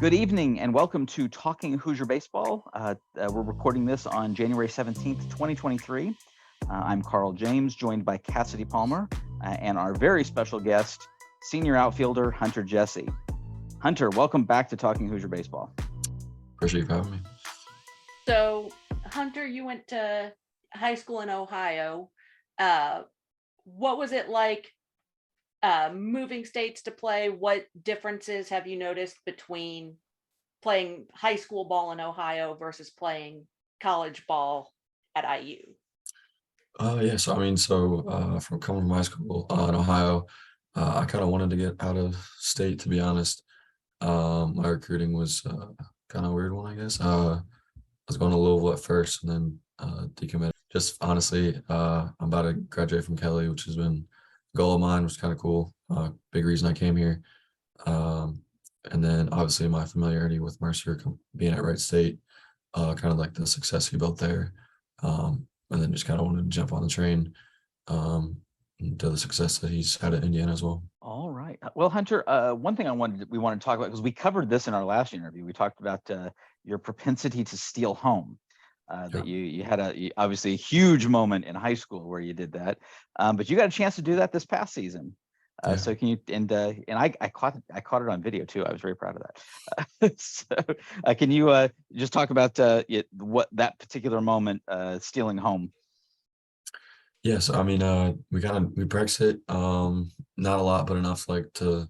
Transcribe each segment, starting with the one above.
Good evening and welcome to Talking Hoosier Baseball. We're recording this on January 17th, 2023. I'm Carl James, joined by Cassidy Palmer and our very special guest, senior outfielder Hunter Jessee. Hunter, welcome back to Talking Hoosier Baseball. Appreciate you having me. So, Hunter, you went to high school in Ohio. What was it like moving states to play? What differences have you noticed between playing high school ball in Ohio versus playing college ball at IU? From coming from high school in Ohio, I kind of wanted to get out of state, to be honest. My recruiting was kind of a weird one, I guess. I was going to Louisville at first and then decommitted. Just honestly, I'm about to graduate from Kelly, which has been a goal of mine, which is kind of cool. Big reason I came here. And then obviously my familiarity with Mercer being at Wright State, kind of like the success he built there. And then just kind of wanted to jump on the train to the success that he's had at Indiana as well. All right. Well, Hunter, one thing we wanted to talk about, because we covered this in our last interview. We talked about your propensity to steal home. That you had obviously a huge moment in high school where you did that, but you got a chance to do that this past season. So can you and I caught it on video too. I was very proud of that. So can you just talk about what that particular moment, stealing home? Yes, I mean, we practiced it, not a lot, but enough like to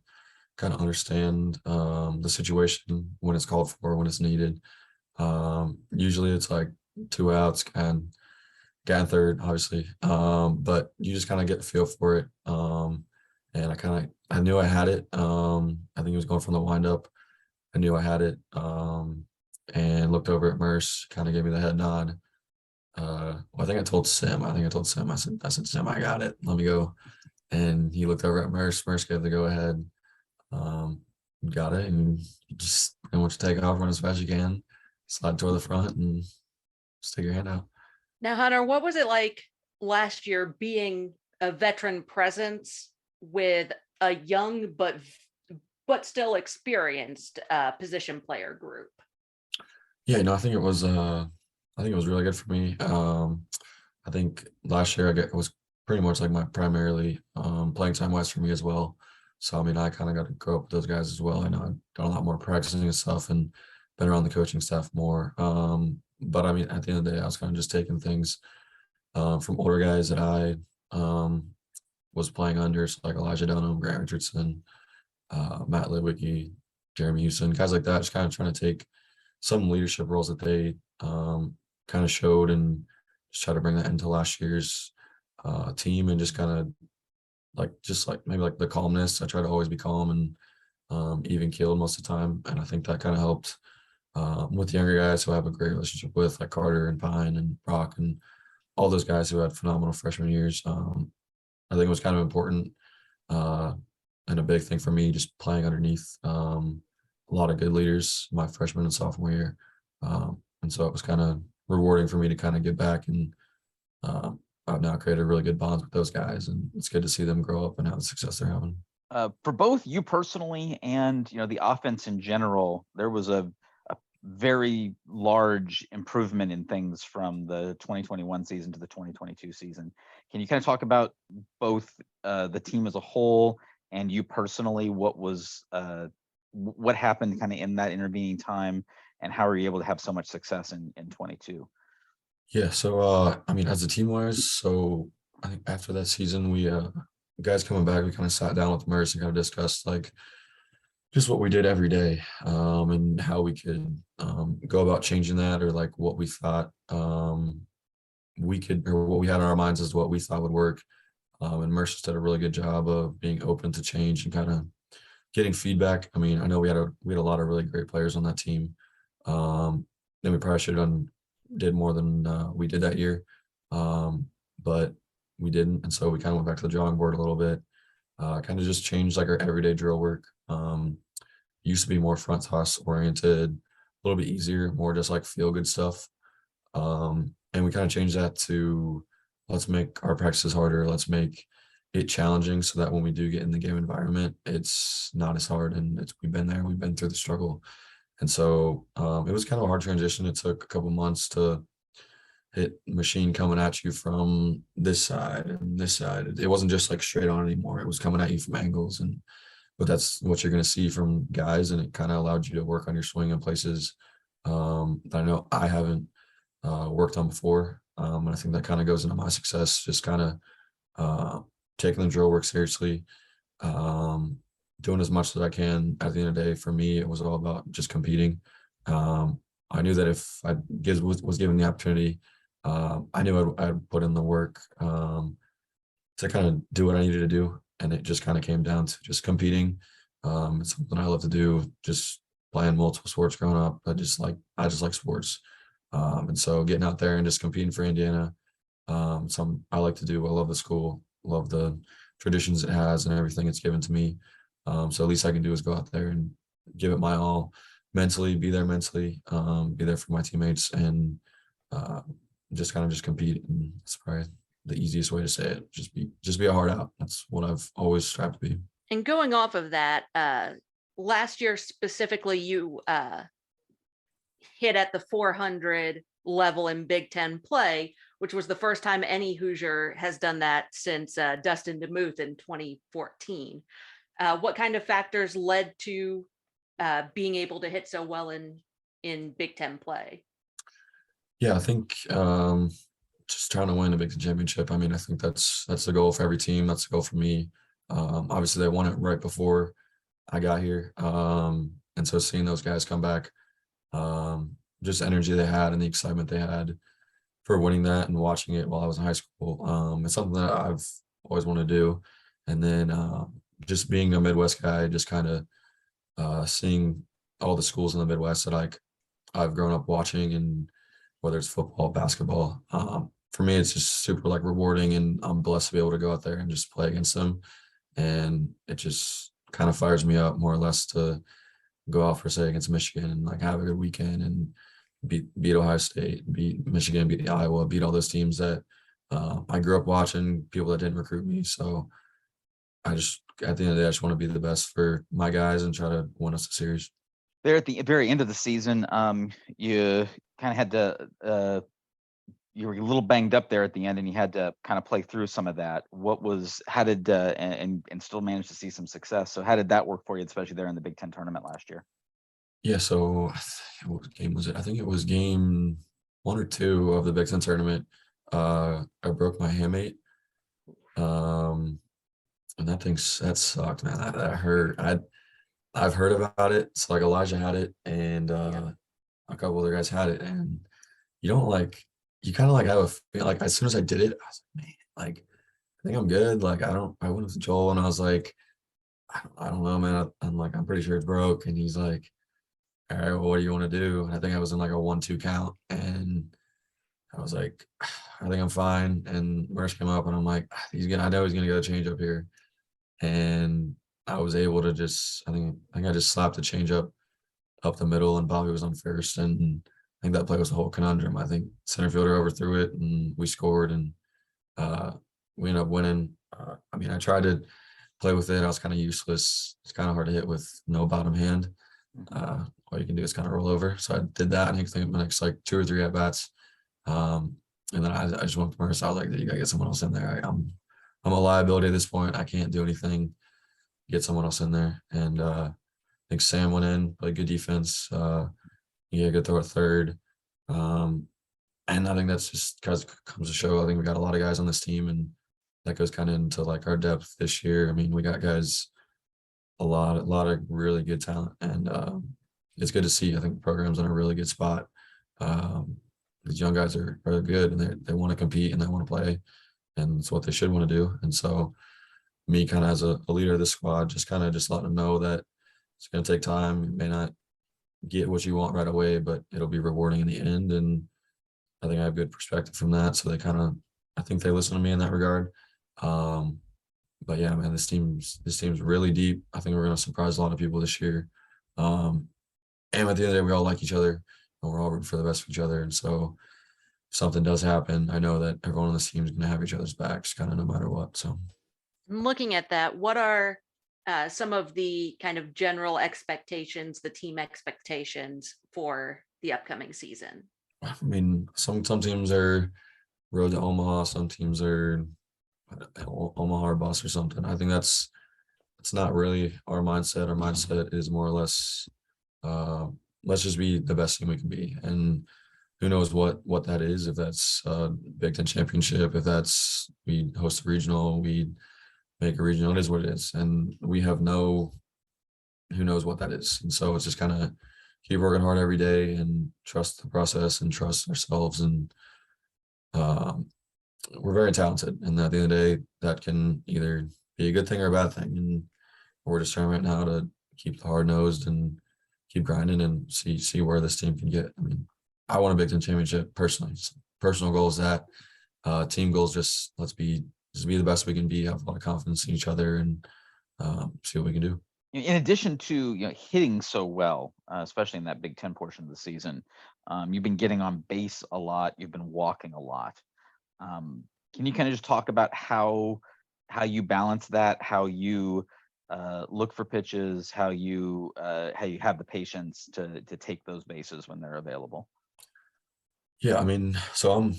kind of understand the situation, when it's called for, when it's needed. Usually it's like 2 outs and got in third, obviously, but you just kind of get a feel for it. And I knew I had it. I think it was going from the windup. I knew I had it, and looked over at Merce, kind of gave me the head nod. I think I told Sim. I said, Sim, I got it. Let me go. And he looked over at Merce. Merce gave the go ahead. Got it, and you just want to take off, run as fast as you can, slide toward the front, and stick your hand out. Now, Hunter, what was it like last year being a veteran presence with a young but still experienced position player group? Yeah, no, I think it was really good for me. I think last year it was pretty much like my primarily playing time wise for me as well. So I mean, I kind of got to grow up with those guys as well. I know I've done a lot more practicing and stuff and been around the coaching staff more. But I mean, at the end of the day, I was kind of just taking things from older guys that I was playing under, so like Elijah Dunham, Grant Richardson, Matt Lidwicki, Jeremy Houston, guys like that, just kind of trying to take some leadership roles that they kind of showed and just try to bring that into last year's team and just kind of like maybe like the calmness. I try to always be calm and even keeled most of the time, and I think that kind of helped with the younger guys who I have a great relationship with, like Carter and Pine and Brock and all those guys who had phenomenal freshman years. I think it was kind of important and a big thing for me, just playing underneath a lot of good leaders my freshman and sophomore year. And so it was kind of rewarding for me to kind of get back, and I've now created really good bonds with those guys, and it's good to see them grow up and have the success they're having. For both you personally and the offense in general, there was a very large improvement in things from the 2021 season to the 2022 season. Can you kind of talk about both the team as a whole and you personally? What happened kind of in that intervening time, and how were you able to have so much success in 22? Yeah, so I mean, as a team wise, so I think after that season, we guys coming back, we kind of sat down with Merce and kind of discussed like just what we did every day, and how we could go about changing that, or like what we thought we could, or what we had in our minds as what we thought would work. And Merce did a really good job of being open to change and kind of getting feedback. I mean, I know we had a lot of really great players on that team. Then we probably should have did more than we did that year, but we didn't, and so we kind of went back to the drawing board a little bit. Kind of just changed like our everyday drill work. Used to be more front toss oriented, a little bit easier, more just like feel good stuff. And we kind of changed that to let's make our practices harder. Let's make it challenging so that when we do get in the game environment, it's not as hard. And we've been there, we've been through the struggle. And so it was kind of a hard transition. It took a couple months to hit machine coming at you from this side and this side. It wasn't just like straight on anymore. It was coming at you from angles, and but that's what you're going to see from guys, and it kind of allowed you to work on your swing in places that I know I haven't worked on before. And I think that kind of goes into my success, just kind of taking the drill work seriously, um, doing as much as I can. At the end of the day, for me, it was all about just competing. I knew that if was given the opportunity, I knew I'd put in the work to kind of do what I needed to do, and it just kind of came down to just competing. It's something I love to do. Just playing multiple sports growing up. I just like sports, and so getting out there and just competing for Indiana, something I like to do. I love the school, love the traditions it has, and everything it's given to me. So at least I can do is go out there and give it my all, mentally, be there mentally, be there for my teammates, and uh, just kind of just compete. And it's probably the easiest way to say it. Just be a hard out. That's what I've always strived to be. And going off of that, last year specifically, you hit at the 400 level in Big Ten play, which was the first time any Hoosier has done that since Dustin DeMuth in 2014. What kind of factors led to being able to hit so well in Big Ten play? Yeah, I think just trying to win a Big Ten championship. I mean, I think that's the goal for every team. That's the goal for me. Obviously, they won it right before I got here, and so seeing those guys come back, just energy they had and the excitement they had for winning that and watching it while I was in high school. It's something that I've always wanted to do. And then just being a Midwest guy, just kind of seeing all the schools in the Midwest that I've grown up watching, and whether it's football, basketball, for me, it's just super like rewarding, and I'm blessed to be able to go out there and just play against them. And it just kind of fires me up more or less to go out for say against Michigan and like have a good weekend and beat Ohio State, beat Michigan, beat Iowa, beat all those teams that I grew up watching, people that didn't recruit me. So I just at the end of the day, I just want to be the best for my guys and try to win us a series. There at the very end of the season, you kind of had to you were a little banged up there at the end, and you had to kind of play through some of that. How did and still manage to see some success? So how did that work for you, especially there in the Big Ten tournament last year? Yeah, so what game was it? I think it was game 1 or 2 of the Big Ten tournament. I broke my hamate, and that sucked, man. That hurt. I've heard about it. So like Elijah had it, and a couple other guys had it, and you don't like you kind of like have a feel like as soon as I did it, I was like, man, like I think I'm good. Like I went with Joel, and I was like, I don't know, man. I'm like I'm pretty sure it's broke, and he's like, all right, well, what do you want to do? And I think I was in like a 1-2 count, and I was like, I think I'm fine. And Merce came up, and I'm like, I know he's gonna get a change up here, and I was able to just, I think I just slapped a change up the middle, and Bobby was on first, and I think that play was the whole conundrum. I think center fielder overthrew it, and we scored, and we ended up winning. I mean, I tried to play with it. I was kind of useless. It's kind of hard to hit with no bottom hand. All you can do is kind of roll over. So I did that. I think my next like 2 or 3 at bats. And then I just went from Merce. I was like, you gotta get someone else in there. I'm a liability at this point. I can't do anything. Get someone else in there. And I think Sam went in, played good defense. Good throw at third. And I think that's just because it comes to show. I think we got a lot of guys on this team, and that goes kind of into like our depth this year. I mean, we got guys, a lot of really good talent, and it's good to see. I think the program's in a really good spot. These young guys are good, and they want to compete and they want to play, and it's what they should want to do. And so, me kind of as a leader of the squad, just letting them know that it's going to take time. You may not get what you want right away, but it'll be rewarding in the end. And I think I have good perspective from that. So I think they listen to me in that regard. But yeah, man, this team's really deep. I think we're going to surprise a lot of people this year. And at the end of the day, we all like each other, and we're all rooting for the best for each other. And so if something does happen, I know that everyone on this team is going to have each other's backs kind of no matter what. So Looking at that, what are some of the kind of general expectations, the team expectations for the upcoming season? I mean, some teams are road to Omaha, some teams are Omaha or bus or something. I think it's not really our mindset. Our mindset is more or less, let's just be the best team we can be. And who knows what that is, if that's Big Ten championship, if that's we host a regional, we make a regional, it is what it is. And we have who knows what that is. And so it's just kind of keep working hard every day and trust the process and trust ourselves. And um, we're very talented. And at the end of the day, that can either be a good thing or a bad thing. And we're just trying right now to keep the hard nosed and keep grinding and see where this team can get. I mean, I want a Big Ten championship personally. Personal goal is that. Team goals, just be the best we can be, have a lot of confidence in each other, and see what we can do. In addition to hitting so well, especially in that Big Ten portion of the season, you've been getting on base a lot. You've been walking a lot. Can you kind of just talk about how you balance that, how you look for pitches, how you have the patience to take those bases when they're available? Yeah, I mean, so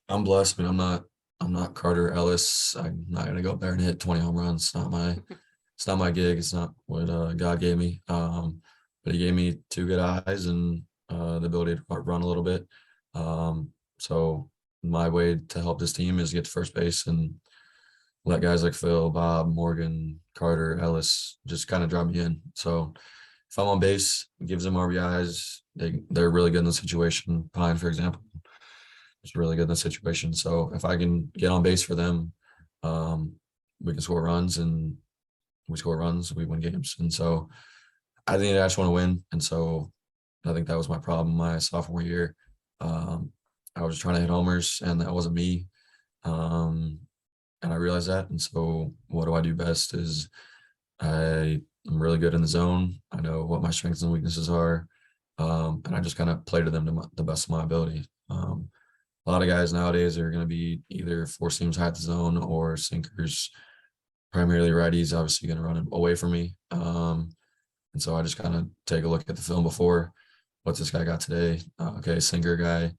I'm blessed. I mean, I'm not Carter Ellis. I'm not gonna go up there and hit 20 home runs. It's not my gig. It's not what God gave me. But He gave me two good eyes and the ability to run a little bit. So my way to help this team is get to first base and let guys like Phil, Bob, Morgan, Carter, Ellis just kind of drive me in. So if I'm on base, it gives them RBIs. They're really good in the situation. Pine, for example, is really good in the situation. So if I can get on base for them, we can score runs, and we score runs, we win games. And so I think I just want to win. And so I think that was my problem my sophomore year. I was trying to hit homers, and that wasn't me. And I realized that. And so what do I do best is I'm really good in the zone. I know what my strengths and weaknesses are. And I just kind of play to them to the best of my ability. A lot of guys nowadays are going to be either four seams high at the zone or sinkers, primarily righties, obviously going to run away from me. And so I just kind of take a look at the film before. What's this guy got today? Okay, sinker guy.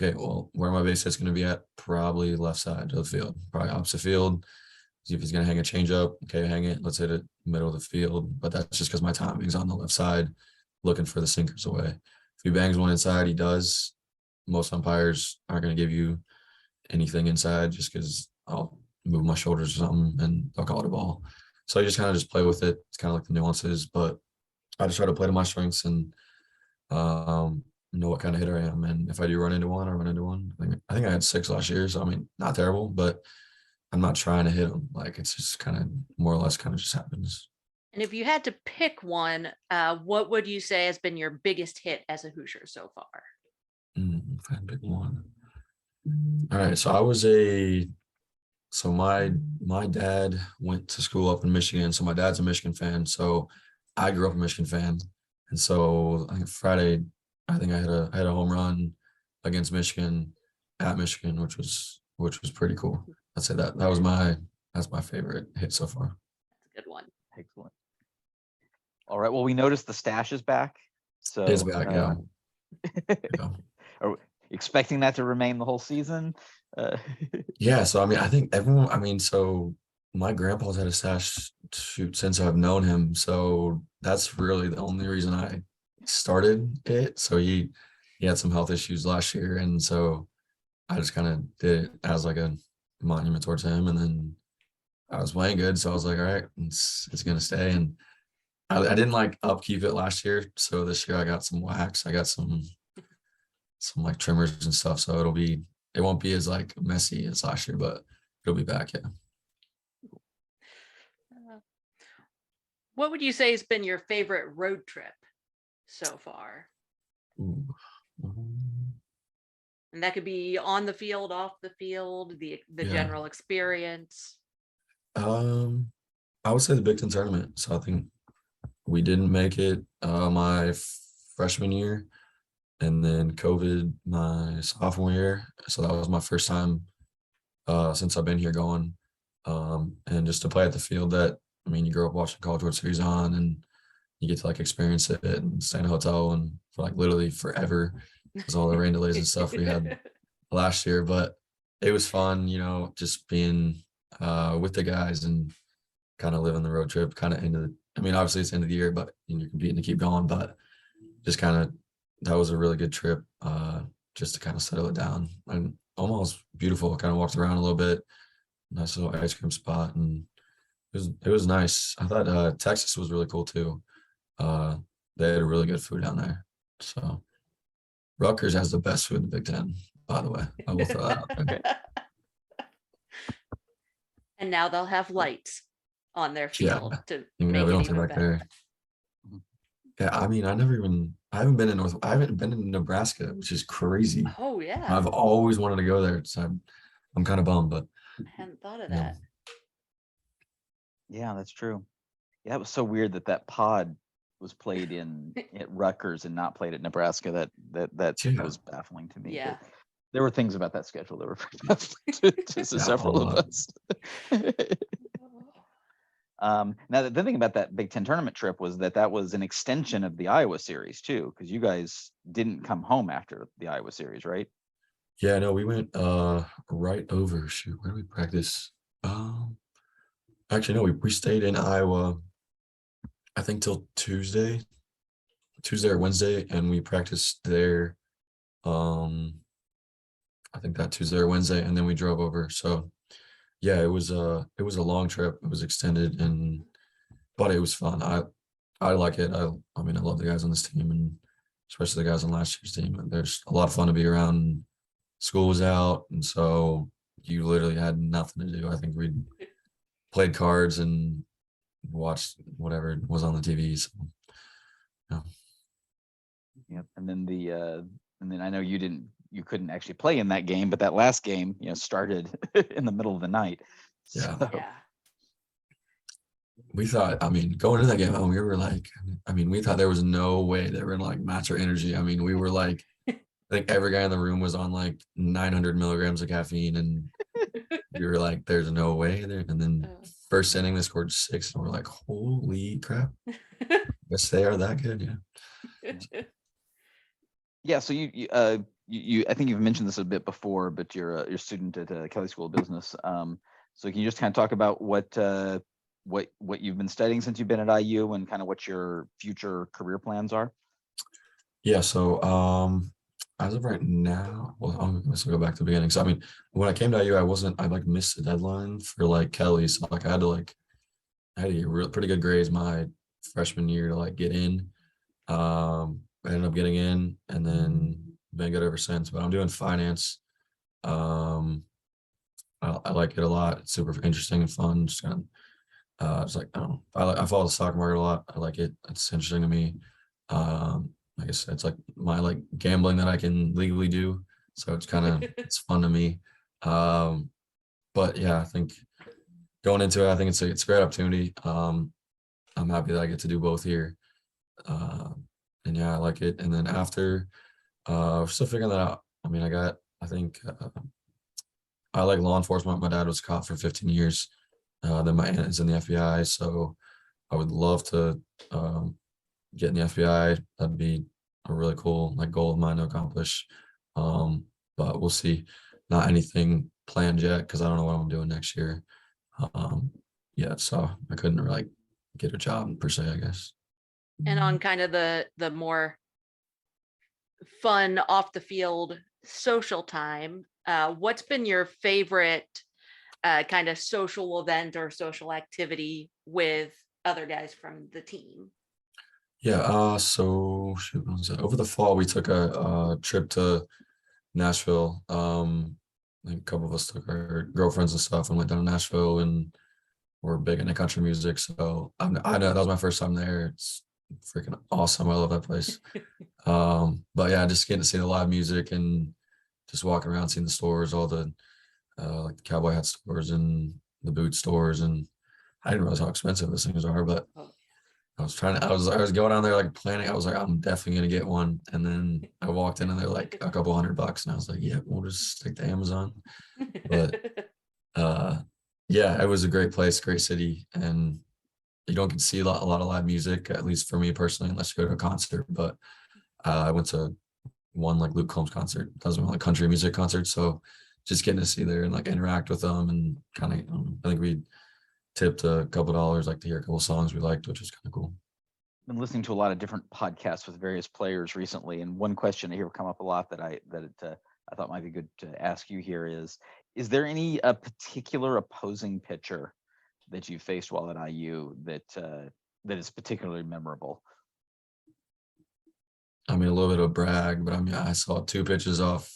Okay, well, where my base hit's going to be at? Probably left side of the field, probably opposite field. See if he's going to hang a changeup. Okay, hang it. Let's hit it middle of the field. But that's just because my timing's on the left side, looking for the sinkers away. If he bangs one inside, he does. Most umpires aren't going to give you anything inside just because I'll move my shoulders or something and they'll call it a ball. So I just kind of just play with it. It's kind of like the nuances, but I just try to play to my strengths and know what kind of hitter I am. And if I do run into one, I run into one. I think I had 6 last year. So, I mean, not terrible, but I'm not trying to hit them. Like, it's just kind of more or less kind of just happens. And if you had to pick one, what would you say has been your biggest hit as a Hoosier so far? If I had to pick one. All right. So my dad went to school up in Michigan. So my dad's a Michigan fan. So I grew up a Michigan fan. And so I think Friday, I had a home run against Michigan at Michigan, which was pretty cool. I'd say that's my favorite hit so far. That's a good one. Excellent. All right. Well, we noticed the stash is back. So It's back, yeah. Yeah. Are we expecting that to remain the whole season? Yeah. So I mean, I think everyone. I mean, so my grandpa's had a stash shoot since I've known him. So that's really the only reason I started it. So he had some health issues last year, and so I just kind of did it as like a monument towards him. And then I was playing good, so I was like, all right, it's gonna stay. And I didn't like upkeep it last year, so this year I got some wax. I got some like trimmers and stuff, so it won't be as like messy as last year, but it'll be back. Yeah. What would you say has been your favorite road trip so far? Ooh. And that could be on the field, off the field, the Yeah. general experience. I would say the Big Ten tournament. So I think we didn't make it my freshman year, and then COVID my sophomore year. So that was my first time since I've been here going. And just to play at the field that I mean, you grow up watching College World Series on, and you get to like experience it and stay in a hotel and for like literally forever because all the rain delays and stuff we had last year. But it was fun, you know, just being with the guys and kind of living the road trip kind of I mean, obviously it's the end of the year, but you're competing to keep going, but just kind of, that was a really good trip just to kind of settle it down and almost beautiful. Kind of walked around a little bit, nice little ice cream spot, and it was nice. I thought Texas was really cool too. Uh, they had really good food down there. So Rutgers has the best food in the Big Ten, by the way. I will throw that out there. And now they'll have lights on their Yeah, field to we make it don't take even back better. there. Yeah, I mean, I haven't been I haven't been in Nebraska, which is crazy. Oh yeah, I've always wanted to go there, so I'm kind of bummed, but I hadn't thought of yeah. that. Yeah, that's true. Yeah, it was so weird that pod was played at Rutgers and not played at Nebraska. That Yeah. was baffling to me. Yeah. But there were things about that schedule that were baffling to Yeah, several of us. Now the thing about that Big Ten tournament trip was that was an extension of the Iowa series too, because you guys didn't come home after the Iowa series, right? Yeah, no, we went right over. Shoot, where did we practice? Actually, no, we stayed in Iowa, I think till Tuesday or Wednesday, and we practiced there. I think that Tuesday or Wednesday, and then we drove over. So yeah, it was a long trip. It was extended, but it was fun. I like it. I mean, I love the guys on this team, and especially the guys on last year's team. And there's a lot of fun to be around. School was out, and so you literally had nothing to do. I think we played cards and watched whatever was on the TV. So, yeah. Yep. And then I know you couldn't actually play in that game, but that last game, started in the middle of the night. Yeah. So, Yeah. We thought, I mean, going into that game, we were like, we thought there was no way they were gonna like match our energy. I mean, we were like, I think every guy in the room was on like 900 milligrams of caffeine, and we were like, there's no way there. And then first inning, they scored 6, and we're like, holy crap! Guess they are that good, yeah. Yeah. So you I think you've mentioned this a bit before, but you're a student at Kelly School of Business. So can you just kind of talk about what you've been studying since you've been at IU and kind of what your future career plans are? Yeah. So as of right now, well, let's go back to the beginning. So I mean, when I came to IU, I like missed the deadline for like Kelly. So like I had to get pretty good grades my freshman year to like get in. I ended up getting in, and then been good ever since. But I'm doing finance. I like it a lot. It's super interesting and fun. Just kind of, it's like, I don't know. I follow the stock market a lot. I like it. It's interesting to me. Like I said, it's like my like gambling that I can legally do. So it's kind of it's fun to me. But yeah, I think going into it, I think it's a great opportunity. I'm happy that I get to do both here. And yeah, I like it. And then after, we're still figuring that out. I mean, I think I like law enforcement. My dad was a cop for 15 years. Then my aunt is in the FBI. So I would love to get in the FBI. That'd be a really cool like goal of mine to accomplish. But we'll see. Not anything planned yet because I don't know what I'm doing next year. Yeah, so I couldn't really get a job per se, I guess. And on kind of the more fun off the field social time, what's been your favorite kind of social event or social activity with other guys from the team? Yeah, so shoot, what was it? Over the fall we took a trip to Nashville. I think a couple of us took our girlfriends and stuff and went down to Nashville, and we're big into country music. So I know that was my first time there. It's freaking awesome. I love that place. But yeah, just getting to see the live music and just walking around, seeing the stores, all the like the cowboy hat stores and the boot stores, and I didn't realize how expensive those things are. But I was going on there like planning. I was like, I'm definitely gonna get one, and then I walked in and they're like a couple $100, and I was like, yeah, we'll just stick to Amazon. But yeah, it was a great place, great city, and you don't get to see a lot of live music, at least for me personally, unless you go to a concert. But I went to one like Luke Combs concert. That was one like country music concert. So just getting to see there and like interact with them and kind of, I think we tipped a couple dollars like to hear a couple songs we liked, which was kind of cool. Been listening to a lot of different podcasts with various players recently, and one question I hear come up a lot that I thought might be good to ask you here is there any particular opposing pitcher that you faced while at IU that is particularly memorable? I mean, a little bit of a brag, but I mean, I saw 2 pitches off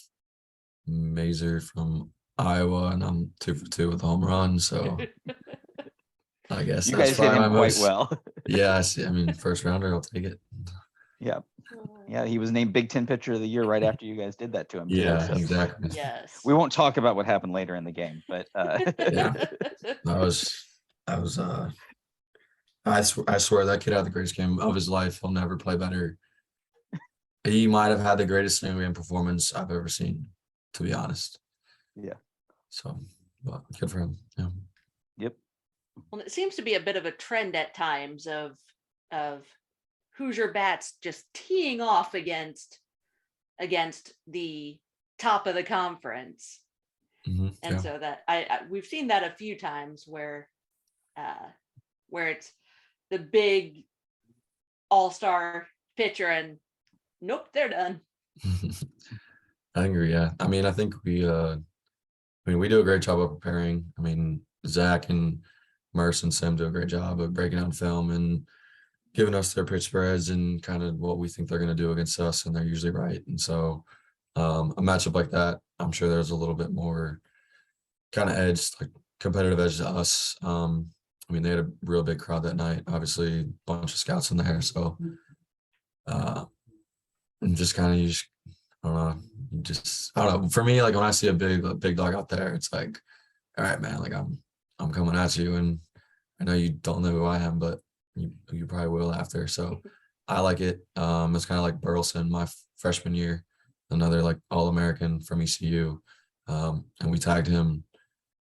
Mazer from Iowa, and I'm 2 for 2 with a home run. So I guess You that's guys hit probably him my quite most. well. Yeah, I see. I mean, first rounder, I'll take it. Yeah. Yeah, he was named Big Ten Pitcher of the Year right after you guys did that to him. Yeah, too, so. exactly. Yes. We won't talk about what happened later in the game, but Yeah. I was I swear that kid had the greatest game of his life. He'll never play better. He might have had the greatest single game performance I've ever seen, to be honest. Yeah. So, but good for him. Yeah. Yep. Well, it seems to be a bit of a trend at times of Hoosier bats just teeing off against the top of the conference. Mm-hmm. And Yeah. so that I we've seen that a few times where it's the big all-star pitcher and nope, they're done. I agree. Yeah. I mean, I think we we do a great job of preparing. I mean, Zach and Merce and Sim do a great job of breaking down film and giving us their pitch spreads and kind of what we think they're going to do against us, and they're usually right. And so a matchup like that, I'm sure there's a little bit more kind of edge, like competitive edge to us. I mean, they had a real big crowd that night, obviously a bunch of scouts in there. So and just kind of, I don't know, I don't know. For me, like when I see a big dog out there, it's like, all right, man, like I'm coming at you, and I know you don't know who I am, but you probably will after. So I like it. It's kind of like Burleson, my freshman year, another like All-American from ECU, and we tagged him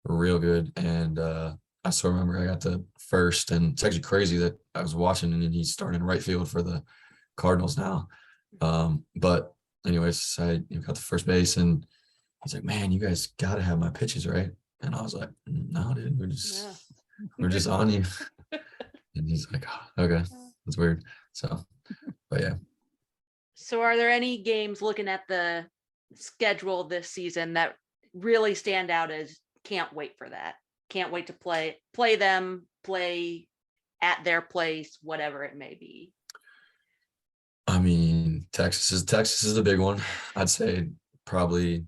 real good. And I still remember I got to first, and it's actually crazy that I was watching, and then he's starting in right field for the Cardinals now. But anyways, I got to first base, and he's like, "Man, you guys got to have my pitches, right?" And I was like, "No, dude, we're just on you." And he's like, "Oh, okay, that's weird." So, but yeah. So are there any games looking at the schedule this season that really stand out as can't wait for that? Can't wait to play them, play at their place, whatever it may be. I mean, Texas is a big one. I'd say probably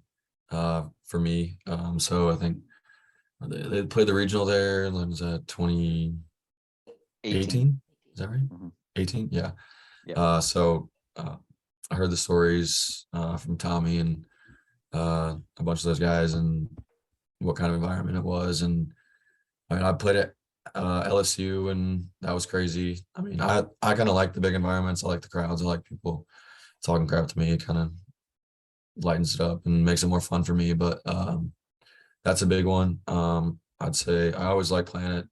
for me. So I think they played the regional there. When was that, 2018? 18. Is that right? Mhm. 18? Yeah. Yeah. So I heard the stories from Tommy and a bunch of those guys, and what kind of environment it was. And I mean, I played at LSU, and that was crazy. I mean, I kind of like the big environments. I like the crowds. I like people talking crap to me. It kind of lightens it up and makes it more fun for me. But that's a big one. I'd say I always like playing at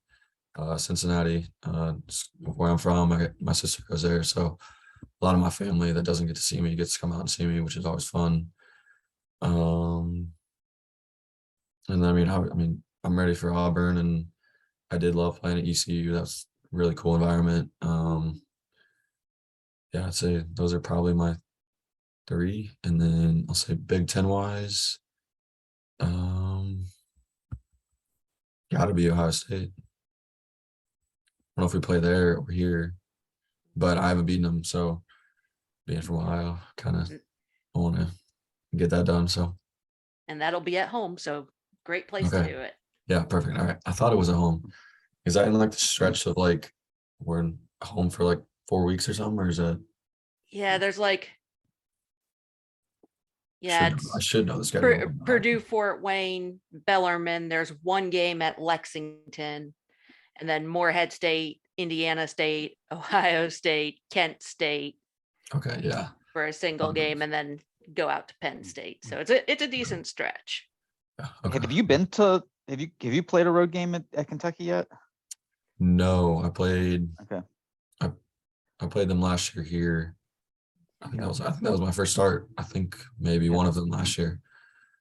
Cincinnati, where I'm from. My sister goes there, so a lot of my family that doesn't get to see me gets to come out and see me, which is always fun. And I mean, I'm ready for Auburn, and I did love playing at ECU. That's a really cool environment. Yeah, I'd say those are probably my 3. And then I'll say Big Ten wise, gotta be Ohio State. I don't know if we play there or here, but I haven't beaten them. So being from Ohio, kind of want to get that done. So And that'll be at home. So great place to okay. do it. Yeah, perfect. All right. I thought it was at home. Is that in like the stretch of like we're in home for like 4 weeks or something, or is that? Yeah, there's like, yeah, I should know the schedule. Purdue, Fort Wayne, Bellarmine. There's one game at Lexington, and then Morehead State, Indiana State, Ohio State, Kent State Okay, yeah. for a single game, and then go out to Penn State. So it's a decent stretch. Yeah. Okay. Have you played a road game at Kentucky yet? No, I played Okay. I played them last year here. I think that was my first start. I think maybe one of them last year.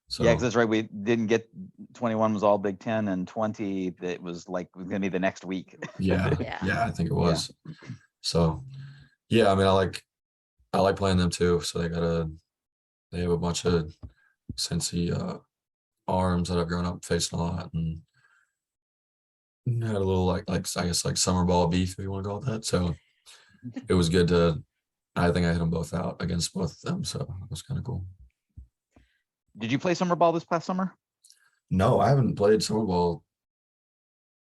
So Yeah, because that's right. We didn't get 21 was all Big Ten, and 20 that was like going to be the next week. yeah, Yeah. I think it was. So yeah, I mean, I like playing them too. So they have a bunch of Cincy arms that I've grown up facing a lot, and had a little like I guess like summer ball beef if you want to call it that. So it was good to. I think I hit them both out against both of them, so it was kind of cool. Did you play summer ball this past summer? No, I haven't played summer ball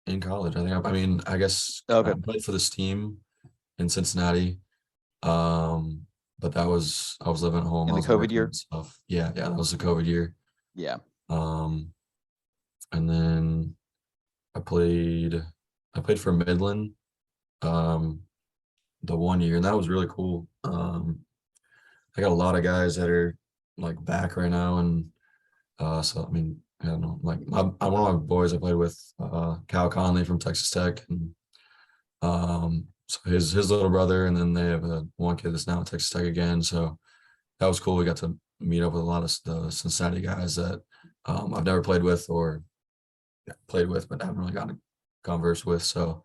in college. I mean, I guess Okay. I played for this team in Cincinnati. But that was I was living at home. In I the was COVID working year? and stuff. Yeah, that was the COVID year. Yeah. Um, and then I played for Midland the one year, and that was really cool. I got a lot of guys that are like back right now, and so I mean, I don't know, like one of my boys I played with, Cal Conley from Texas Tech, and so his little brother, and then they have one kid that's now at Texas Tech again. So that was cool. We got to meet up with a lot of the Cincinnati guys that I've never played with or played with, but haven't really gotten to converse with. So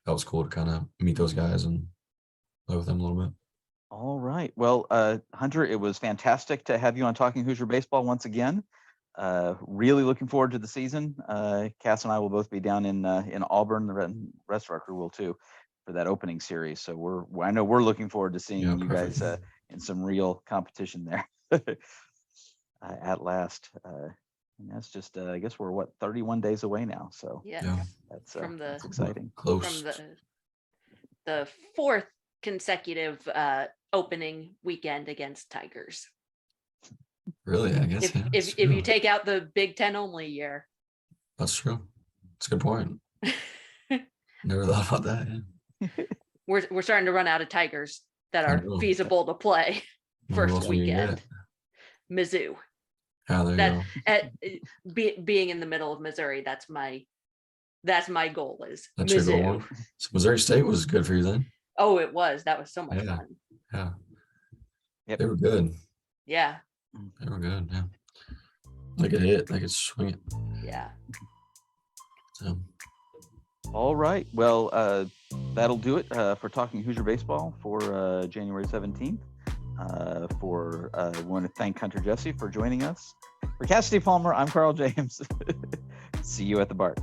that was cool to kind of meet those guys and play with them a little bit. All right. Well, Hunter, it was fantastic to have you on Talking Hoosier Baseball once again. Really looking forward to the season. Cass and I will both be down in Auburn. The rest of our crew will too, for that opening series. So I know we're looking forward to seeing you guys in some real competition there at last. And that's just I guess we're 31 days away now. So Yeah. that's exciting. Close. From the fourth consecutive opening weekend against Tigers. Really, I guess. If you take out the Big Ten only year. That's true. That's a good point. Never thought about that. Yeah. We're starting to run out of Tigers that are feasible to play first weekend. Mizzou. There you go. Being in the middle of Missouri, that's my goal is that's Mizzou. Your goal. So Missouri State was good for you then? Oh, it was. That was so much fun. Yeah. Yep. They were good. Yeah. They were good. Yeah. They could hit. They could swing it. Yeah. So. All right. Well, that'll do it for Talking Hoosier Baseball for January 17th. We want to thank Hunter Jessee for joining us. For Cassidy Palmer, I'm Carl James. See you at the BART.